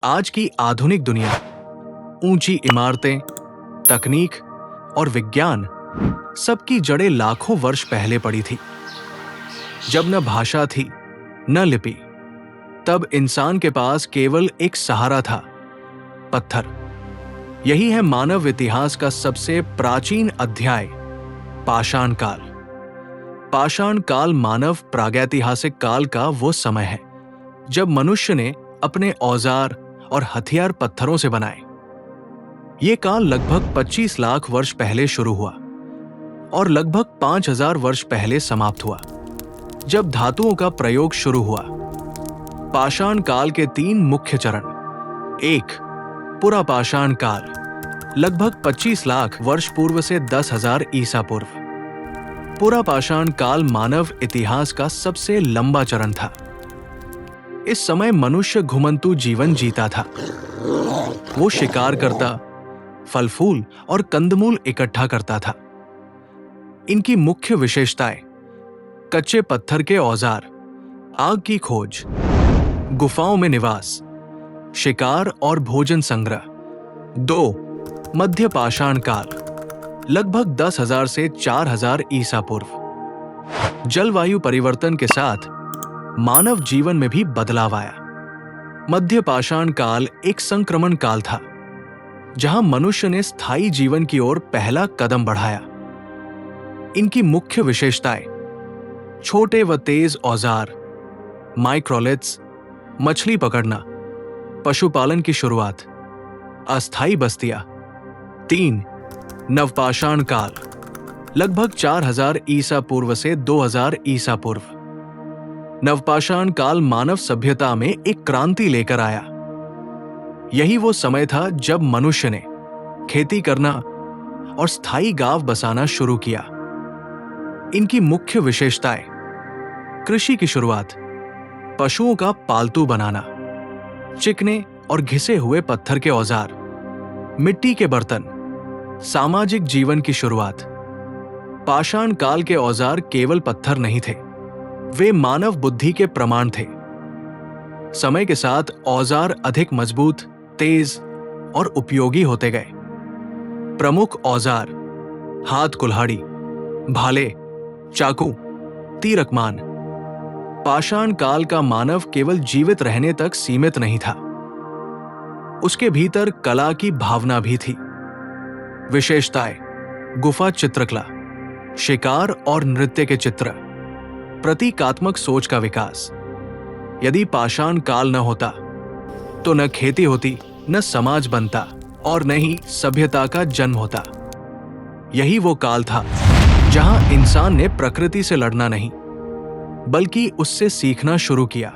आज की आधुनिक दुनिया, ऊंची इमारतें, तकनीक और विज्ञान सबकी जड़ें लाखों वर्ष पहले पड़ी थी। जब न भाषा थी न लिपि, तब इंसान के पास केवल एक सहारा था, पत्थर। यही है मानव इतिहास का सबसे प्राचीन अध्याय, पाषाण काल। पाषाण काल मानव प्रागैतिहासिक काल का वो समय है जब मनुष्य ने अपने औजार और हथियार पत्थरों से बनाए। ये काल लगभग 25 लाख वर्ष पहले शुरू हुआ और लगभग 5000 वर्ष पहले समाप्त हुआ, जब धातुओं का प्रयोग शुरू हुआ। पाषाण काल के 3 मुख्य चरण। 1. पुरा पाषाण काल, लगभग 25 लाख वर्ष पूर्व से 10,000 ईसा पूर्व। पुरा पाषाण काल मानव इतिहास का सबसे लंबा चरण था। इस समय मनुष्य घुमंतू जीवन जीता था। वो शिकार करता, फल फूल और कंदमूल इकट्ठा करता था। इनकी मुख्य विशेषताएं: कच्चे पत्थर के औजार, आग की खोज, गुफाओं में निवास, शिकार और भोजन संग्रह। 2. मध्य पाषाण काल, लगभग 10,000 से 4,000 ईसा पूर्व। जलवायु परिवर्तन के साथ मानव जीवन में भी बदलाव आया। मध्य पाषाण काल एक संक्रमण काल था, जहां मनुष्य ने स्थायी जीवन की ओर पहला कदम बढ़ाया। इनकी मुख्य विशेषताएं: छोटे व तेज औजार, माइक्रोलिथ्स, मछली पकड़ना, पशुपालन की शुरुआत, अस्थायी बस्तियां। 3. नवपाषाण काल, लगभग 4000 ईसा पूर्व से 2000 ईसा पूर्व। नवपाषाण काल मानव सभ्यता में एक क्रांति लेकर आया। यही वो समय था जब मनुष्य ने खेती करना और स्थायी गांव बसाना शुरू किया। इनकी मुख्य विशेषताएं: कृषि की शुरुआत, पशुओं का पालतू बनाना, चिकने और घिसे हुए पत्थर के औजार, मिट्टी के बर्तन, सामाजिक जीवन की शुरुआत। पाषाण काल के औजार केवल पत्थर नहीं थे, वे मानव बुद्धि के प्रमाण थे। समय के साथ औजार अधिक मजबूत, तेज और उपयोगी होते गए। प्रमुख औजार: हाथ कुल्हाड़ी, भाले, चाकू, तीरकमान। पाषाण काल का मानव केवल जीवित रहने तक सीमित नहीं था, उसके भीतर कला की भावना भी थी। विशेषताएं: गुफा चित्रकला, शिकार और नृत्य के चित्र, प्रतीकात्मक सोच का विकास। यदि पाषाण काल न होता तो न खेती होती, न समाज बनता और न ही सभ्यता का जन्म होता। यही वो काल था जहां इंसान ने प्रकृति से लड़ना नहीं, बल्कि उससे सीखना शुरू किया।